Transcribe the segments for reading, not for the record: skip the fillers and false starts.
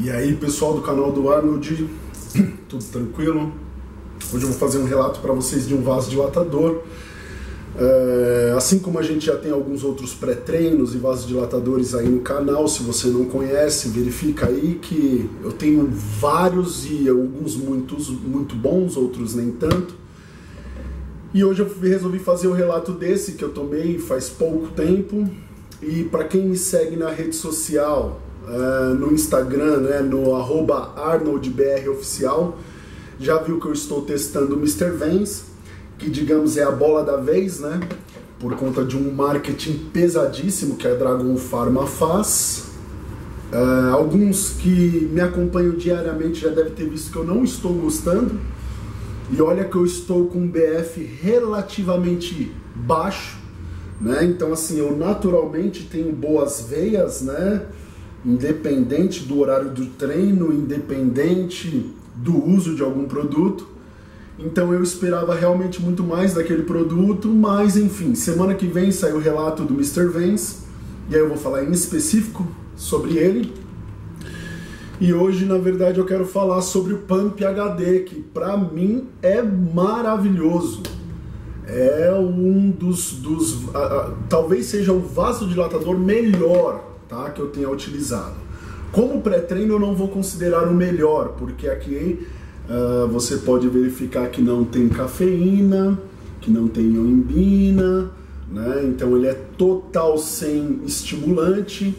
E aí, pessoal do canal do Arnold, tudo tranquilo? Hoje eu vou fazer um relato para vocês de um vasodilatador. Assim como a gente já tem alguns outros pré-treinos e vasodilatadores aí no canal, se você não conhece, verifica aí que eu tenho vários e alguns muito bons, outros nem tanto. E hoje eu resolvi fazer o relato desse que eu tomei faz pouco tempo. E para quem me segue na rede social, no Instagram, né, no @ArnoldBROficial, já viu que eu estou testando o Mr. Vance, que digamos é a bola da vez, né, por conta de um marketing pesadíssimo que a Dragon Pharma faz. Alguns que me acompanham diariamente já devem ter visto que eu não estou gostando. E olha que eu estou com um BF relativamente baixo, né? Então assim, eu naturalmente tenho boas veias, né? Independente do horário do treino, independente do uso de algum produto. Então eu esperava realmente muito mais daquele produto, mas enfim, semana que vem sai o relato do Mr. Vance, e aí eu vou falar em específico sobre ele. E hoje, na verdade, eu quero falar sobre o Pump HD, que pra mim é maravilhoso. É um talvez seja o vasodilatador melhor, tá, que eu tenha utilizado. Como pré-treino eu não vou considerar o melhor, porque aqui você pode verificar que não tem cafeína, que não tem ioimbina, né? Então ele é total sem estimulante.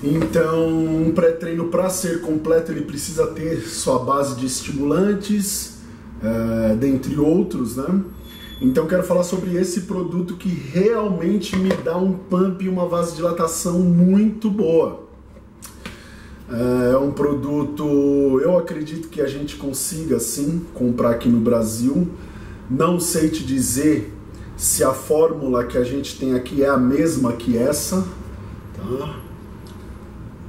Então um pré-treino, para ser completo, ele precisa ter sua base de estimulantes, dentre outros, né? Então quero falar sobre esse produto que realmente me dá um pump e uma vasodilatação muito boa. É um produto, eu acredito que a gente consiga sim comprar aqui no Brasil. Não sei te dizer se a fórmula que a gente tem aqui é a mesma que essa, tá?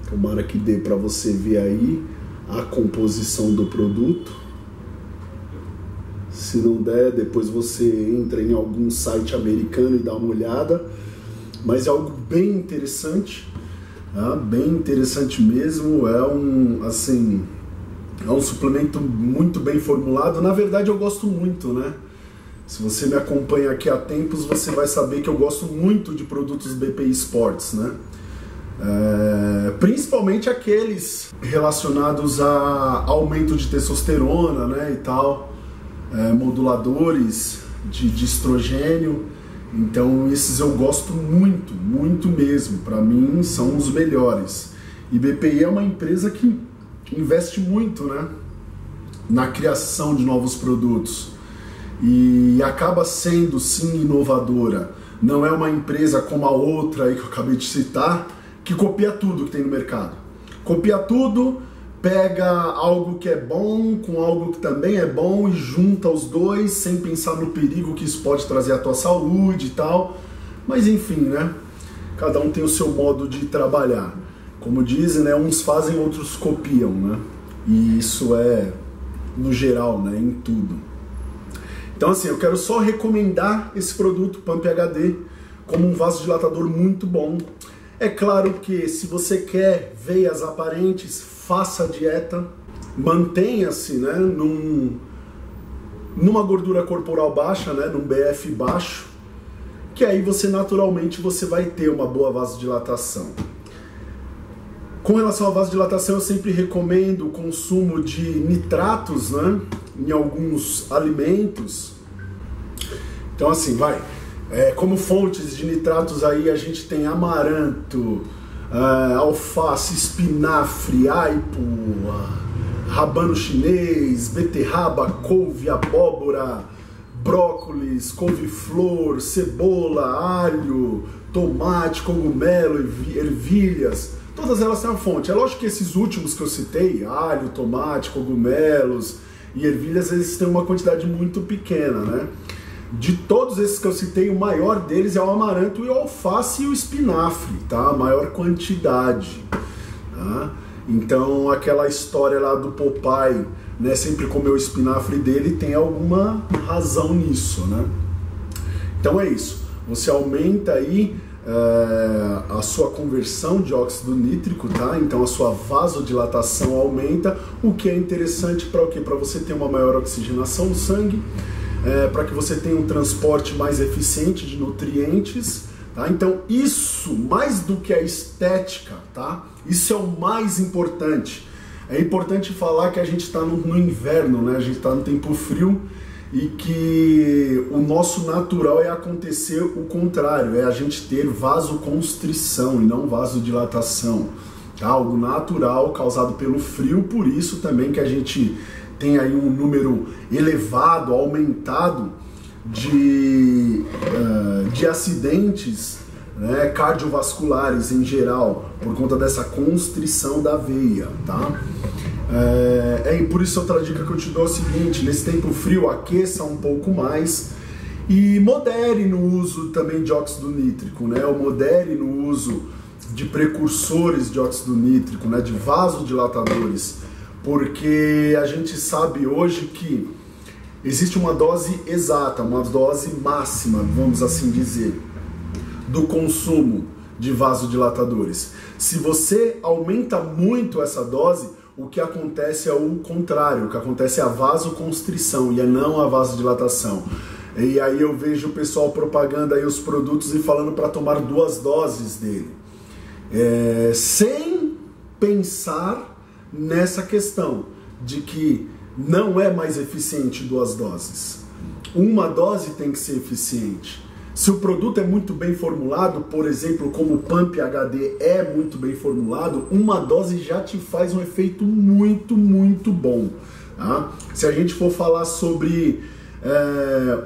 Tomara que dê para você ver aí a composição do produto. Se não der, depois você entra em algum site americano e dá uma olhada. Mas é algo bem interessante, tá? Bem interessante mesmo. É um suplemento muito bem formulado. Na verdade, eu gosto muito, né? Se você me acompanha aqui há tempos, você vai saber que eu gosto muito de produtos BPI Sports, né? Principalmente aqueles relacionados a aumento de testosterona, né, e tal. Moduladores de estrogênio. Então esses eu gosto muito, muito mesmo. Para mim são os melhores. E BPI é uma empresa que investe muito, né, na criação de novos produtos e acaba sendo sim inovadora. Não é uma empresa como a outra aí que eu acabei de citar, que copia tudo que tem no mercado. Copia tudo, pega algo que é bom com algo que também é bom e junta os dois sem pensar no perigo que isso pode trazer à tua saúde e tal. Mas enfim, né? Cada um tem o seu modo de trabalhar. Como dizem, né? Uns fazem, outros copiam, né? E isso é no geral, né? Em tudo. Então assim, eu quero só recomendar esse produto Pump HD como um vasodilatador muito bom. É claro que se você quer veias aparentes, faça dieta, mantenha-se, né, numa gordura corporal baixa, né, num BF baixo, que aí você naturalmente vai ter uma boa vasodilatação. Com relação à vasodilatação, eu sempre recomendo o consumo de nitratos, né, em alguns alimentos. Então assim, como fontes de nitratos aí a gente tem amaranto, alface, espinafre, aipo, rabano chinês, beterraba, couve, abóbora, brócolis, couve-flor, cebola, alho, tomate, cogumelo, ervilhas. Todas elas têm uma fonte. É lógico que esses últimos que eu citei, alho, tomate, cogumelos e ervilhas, eles têm uma quantidade muito pequena, né? De todos esses que eu citei, o maior deles é o amaranto e o alface e o espinafre, tá? A maior quantidade, tá? Então aquela história lá do Popeye, né, sempre comer o espinafre dele, tem alguma razão nisso, né? Então é isso, você aumenta aí a sua conversão de óxido nítrico, tá? Então a sua vasodilatação aumenta, o que é interessante para o quê? Para você ter uma maior oxigenação no sangue, para que você tenha um transporte mais eficiente de nutrientes, tá? Então isso, mais do que a estética, tá? Isso é o mais importante. É importante falar que a gente está no inverno, né? A gente está no tempo frio, e que o nosso natural é acontecer o contrário, é a gente ter vasoconstrição e não vasodilatação, tá? Algo natural causado pelo frio, por isso também que a gente tem aí um número elevado, aumentado de acidentes, né, cardiovasculares em geral, por conta dessa constrição da veia, tá? Por isso outra dica que eu te dou é o seguinte: nesse tempo frio, aqueça um pouco mais e modere no uso também de óxido nítrico, né? Ou modere no uso de precursores de óxido nítrico, né? De vasodilatadores, porque a gente sabe hoje que existe uma dose exata, uma dose máxima, vamos assim dizer, do consumo de vasodilatadores. Se você aumenta muito essa dose, o que acontece é o contrário, o que acontece é a vasoconstrição e não a vasodilatação. E aí eu vejo o pessoal propagando aí os produtos e falando para tomar 2 doses dele, sem pensar nessa questão de que não é mais eficiente 2 doses. Uma dose tem que ser eficiente. Se o produto é muito bem formulado, por exemplo, como o Pump HD é muito bem formulado, uma dose já te faz um efeito muito, muito bom, tá? Se a gente for falar sobre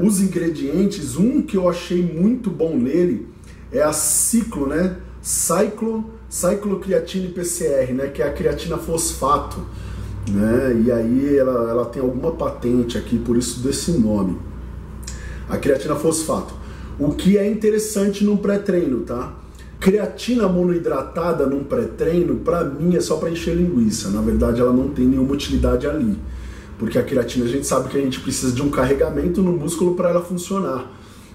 os ingredientes, um que eu achei muito bom nele é a Ciclo, né? Cyclocreatine PCR, né? Que é a creatina fosfato, né? E aí ela tem alguma patente aqui, por isso desse nome. A creatina fosfato. O que é interessante num pré-treino, tá? Creatina monoidratada num pré-treino, pra mim, é só pra encher linguiça. Na verdade, ela não tem nenhuma utilidade ali. Porque a creatina, a gente sabe que a gente precisa de um carregamento no músculo para ela funcionar.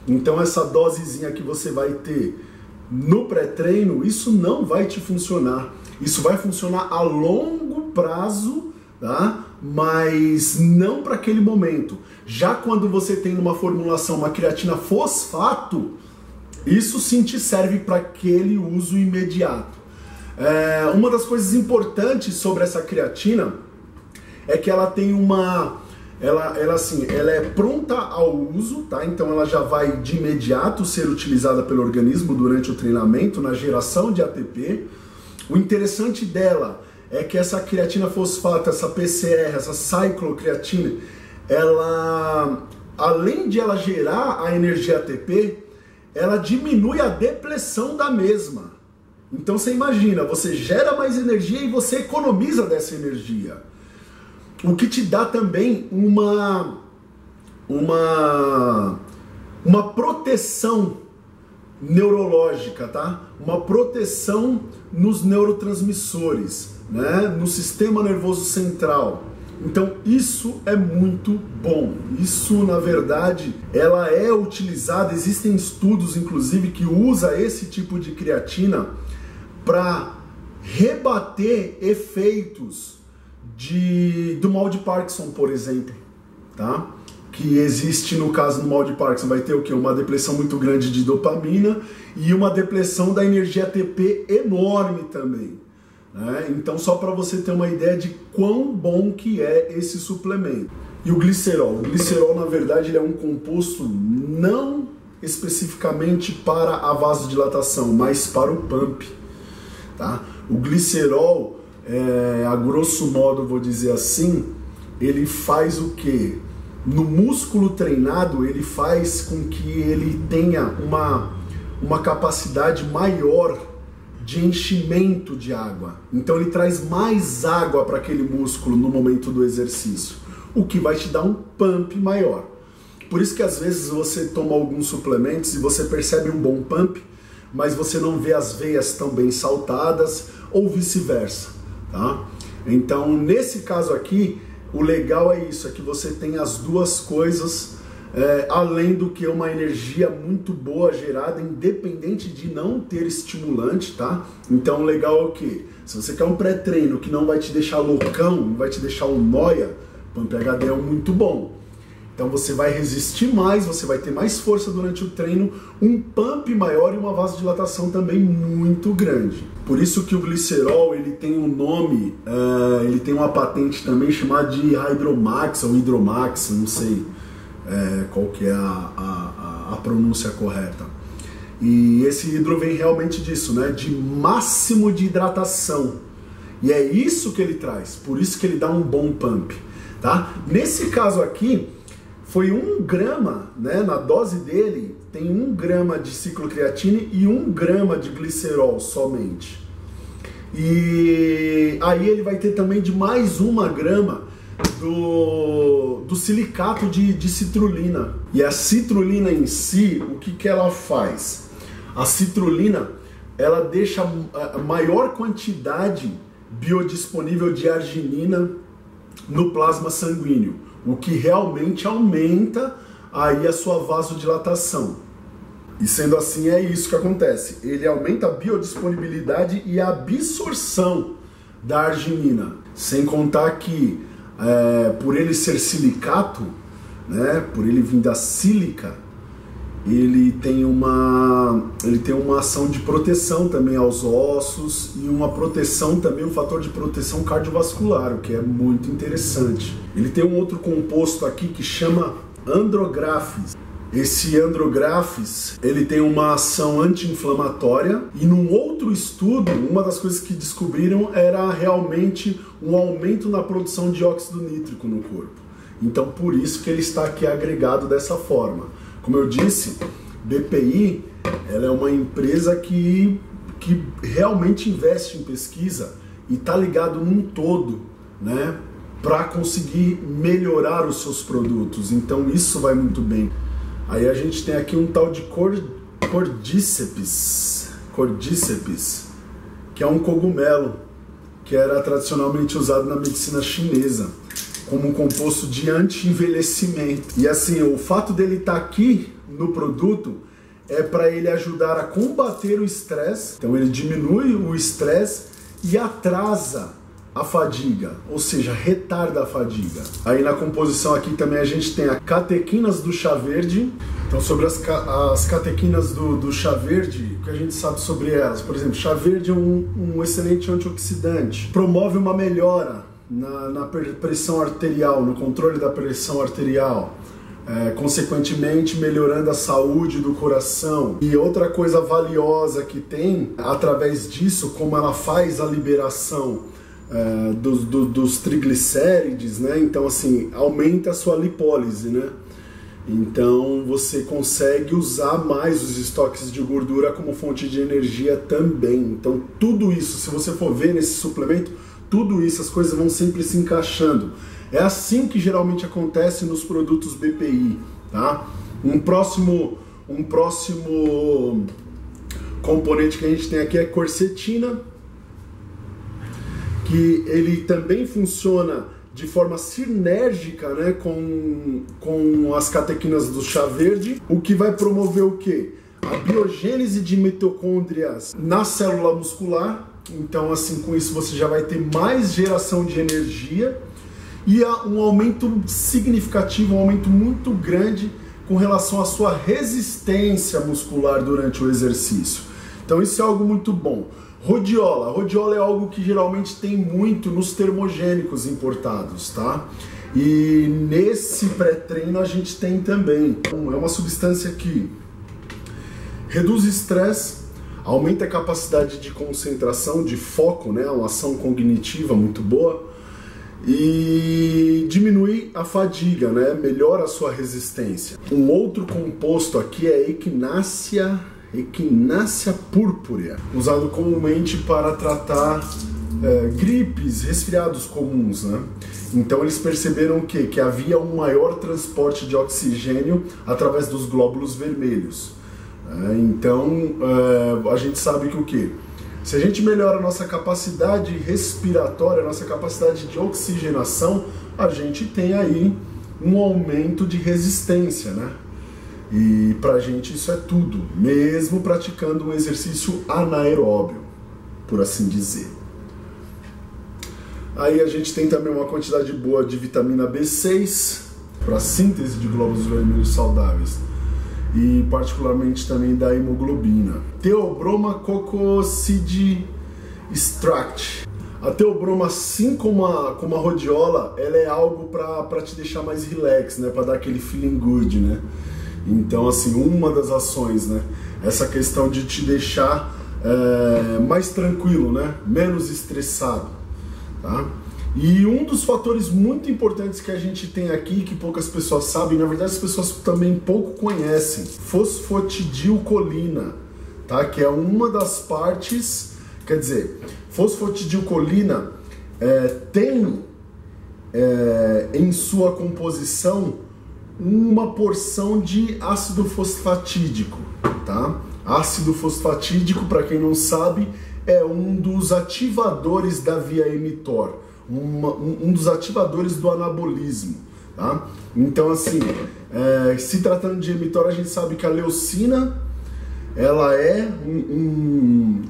Então, essa dosezinha que você vai ter no pré-treino, isso não vai te funcionar. Isso vai funcionar a longo prazo, tá? Mas não para aquele momento. Já quando você tem numa formulação uma creatina fosfato, isso sim te serve para aquele uso imediato. Uma das coisas importantes sobre essa creatina é que ela tem ela é pronta ao uso, tá? Então ela já vai de imediato ser utilizada pelo organismo durante o treinamento, na geração de ATP. O interessante dela é que essa creatina fosfato, essa PCR, essa cyclocreatina, ela, além de ela gerar a energia ATP, ela diminui a depressão da mesma. Então você imagina, você gera mais energia e você economiza dessa energia. O que te dá também uma proteção neurológica, tá? Uma proteção nos neurotransmissores, né? No sistema nervoso central. Então isso é muito bom. Isso, na verdade, ela é utilizada, existem estudos inclusive que usa esse tipo de creatina para rebater efeitos do mal de Parkinson, por exemplo, tá? Que existe no caso do mal de Parkinson, vai ter o quê? Uma depressão muito grande de dopamina e uma depressão da energia ATP enorme também, né? Então só para você ter uma ideia de quão bom que é esse suplemento. E o glicerol na verdade ele é um composto não especificamente para a vasodilatação, mas para o pump, tá? O glicerol, a grosso modo, vou dizer assim, ele faz o quê? No músculo treinado, ele faz com que ele tenha uma capacidade maior de enchimento de água. Então ele traz mais água para aquele músculo no momento do exercício, o que vai te dar um pump maior. Por isso que às vezes você toma alguns suplementos e você percebe um bom pump, mas você não vê as veias tão bem saltadas, ou vice-versa, tá? Então, nesse caso aqui, o legal é isso, é que você tem as duas coisas além do que uma energia muito boa gerada, independente de não ter estimulante, tá? Então o legal é o quê? Se você quer um pré-treino que não vai te deixar loucão, não vai te deixar um nóia, Pump HD é muito bom. Então você vai resistir mais, você vai ter mais força durante o treino, um pump maior e uma vasodilatação também muito grande. Por isso que o glicerol, ele tem um nome, ele tem uma patente também chamada de Hydromax ou Hydromax, não sei qual que é a pronúncia correta. E esse hidro vem realmente disso, né? De máximo de hidratação. E é isso que ele traz, por isso que ele dá um bom pump, tá? Nesse caso aqui, foi 1 grama, né, na dose dele, tem 1 grama de ciclocreatina e 1 grama de glicerol somente. E aí ele vai ter também de mais 1 grama do silicato de citrulina. E a citrulina em si, o que ela faz? A citrulina, ela deixa a maior quantidade biodisponível de arginina no plasma sanguíneo, o que realmente aumenta aí a sua vasodilatação. E sendo assim, é isso que acontece. Ele aumenta a biodisponibilidade e a absorção da arginina. Sem contar que, por ele ser silicato, né, por ele vir da sílica, ele tem uma ação de proteção também aos ossos e uma proteção também, um fator de proteção cardiovascular, o que é muito interessante. Ele tem um outro composto aqui que chama andrographis. Esse andrographis, ele tem uma ação anti-inflamatória e num outro estudo, uma das coisas que descobriram era realmente um aumento na produção de óxido nítrico no corpo. Então por isso que ele está aqui agregado dessa forma. Como eu disse, BPI, ela é uma empresa que realmente investe em pesquisa e está ligado num todo, né, para conseguir melhorar os seus produtos. Então isso vai muito bem. Aí a gente tem aqui um tal de Cordyceps, que é um cogumelo que era tradicionalmente usado na medicina chinesa como um composto de anti-envelhecimento. E assim, o fato dele estar aqui no produto é para ele ajudar a combater o estresse. Então ele diminui o estresse e atrasa a fadiga, ou seja, retarda a fadiga. Aí na composição aqui também a gente tem as catequinas do chá verde. Então sobre as catequinas do chá verde, o que a gente sabe sobre elas? Por exemplo, chá verde é um excelente antioxidante, promove uma melhora na pressão arterial, no controle da pressão arterial, consequentemente melhorando a saúde do coração. E outra coisa valiosa que tem, através disso, como ela faz a liberação dos triglicérides, né? Então assim, aumenta a sua lipólise, né? Então você consegue usar mais os estoques de gordura como fonte de energia também. Então tudo isso, se você for ver nesse suplemento, tudo isso, as coisas vão sempre se encaixando. É assim que geralmente acontece nos produtos BPI, tá? Um próximo componente que a gente tem aqui é quercetina, que ele também funciona de forma sinérgica, né, com as catequinas do chá verde, o que vai promover o quê? A biogênese de mitocôndrias na célula muscular. Então assim, com isso você já vai ter mais geração de energia e um aumento significativo, um aumento muito grande com relação à sua resistência muscular durante o exercício. Então isso é algo muito bom. Rodiola. Rodiola é algo que geralmente tem muito nos termogênicos importados, tá? E nesse pré-treino a gente tem também. É uma substância que reduz estresse, aumenta a capacidade de concentração, de foco, né? Uma ação cognitiva muito boa. E diminui a fadiga, né? Melhora a sua resistência. Um outro composto aqui é Echinacea purpurea, usado comumente para tratar gripes, resfriados comuns, né? Então eles perceberam que havia um maior transporte de oxigênio através dos glóbulos vermelhos. Então a gente sabe que o quê? Se a gente melhora a nossa capacidade respiratória, a nossa capacidade de oxigenação, a gente tem aí um aumento de resistência, né? E pra gente isso é tudo, mesmo praticando um exercício anaeróbio, por assim dizer. Aí a gente tem também uma quantidade boa de vitamina B6 para síntese de glóbulos vermelhos saudáveis e particularmente também da hemoglobina. Theobroma coccidia extract. A theobroma, assim como a rhodiola, ela é algo para te deixar mais relax, né? Para dar aquele feeling good, né? Então, assim, uma das ações, né? Essa questão de te deixar mais tranquilo, né? Menos estressado, tá? E um dos fatores muito importantes que a gente tem aqui, que poucas pessoas sabem, na verdade as pessoas também pouco conhecem, fosfatidilcolina, tá? Que é uma das partes, quer dizer, fosfatidilcolina tem em sua composição uma porção de ácido fosfatídico, tá? Ácido fosfatídico, para quem não sabe, é um dos ativadores da via mTOR, um dos ativadores do anabolismo, tá? Então, assim, se tratando de mTOR, a gente sabe que a leucina, ela é um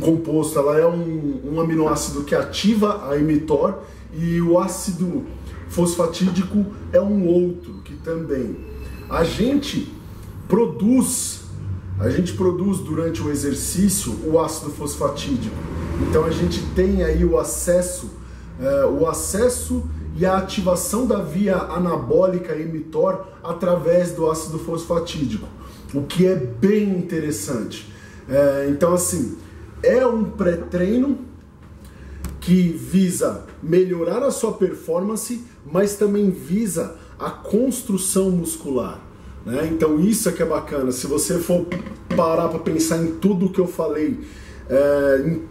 composto, ela é um aminoácido que ativa a mTOR, e o ácido fosfatídico é um outro que também a gente produz durante o exercício o ácido fosfatídico. Então a gente tem aí o acesso e a ativação da via anabólica mTOR através do ácido fosfatídico, o que é bem interessante. Então, assim, é um pré-treino que visa melhorar a sua performance, mas também visa a construção muscular, né? Então isso é que é bacana. Se você for parar para pensar em tudo que eu falei,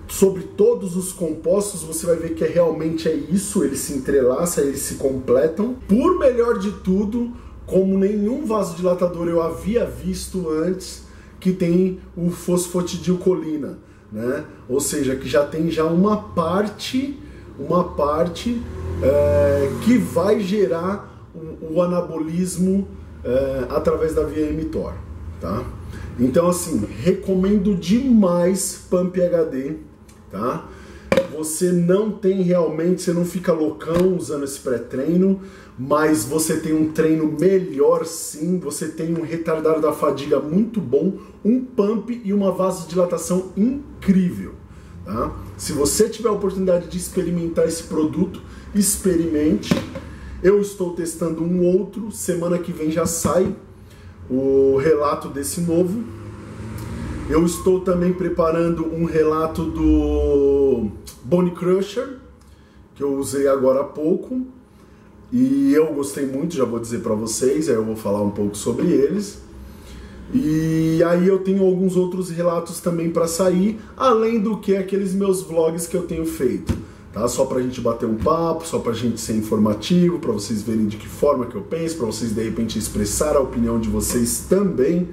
sobre todos os compostos, você vai ver que realmente é isso, eles se entrelaçam, eles se completam. Por melhor de tudo, como nenhum vasodilatador eu havia visto antes, que tem o fosfatidilcolina, né? Ou seja, que já tem uma parte que vai gerar o anabolismo através da via mTOR, tá? Então, assim, recomendo demais Pump HD, tá? Você não fica loucão usando esse pré-treino, mas você tem um treino melhor sim, você tem um retardado da fadiga muito bom, um pump e uma vasodilatação incrível, tá? Se você tiver a oportunidade de experimentar esse produto, experimente. Eu estou testando um outro, semana que vem já sai o relato desse novo. Eu estou também preparando um relato do Bone Crusher, que eu usei agora há pouco, e eu gostei muito, já vou dizer para vocês, aí eu vou falar um pouco sobre eles. E aí eu tenho alguns outros relatos também para sair, além do que aqueles meus vlogs que eu tenho feito, tá? Só pra gente bater um papo, só pra gente ser informativo, pra vocês verem de que forma que eu penso, pra vocês de repente expressar a opinião de vocês também.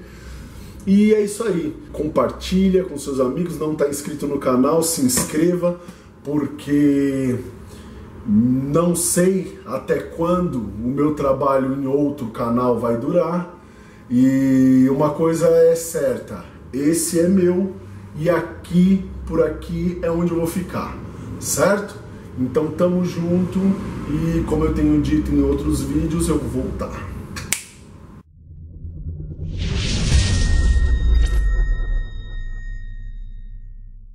E é isso aí, compartilha com seus amigos, não tá inscrito no canal, se inscreva, porque não sei até quando o meu trabalho em outro canal vai durar. E uma coisa é certa, esse é meu e aqui, por aqui é onde eu vou ficar, certo? Então tamo junto e como eu tenho dito em outros vídeos, eu vou voltar.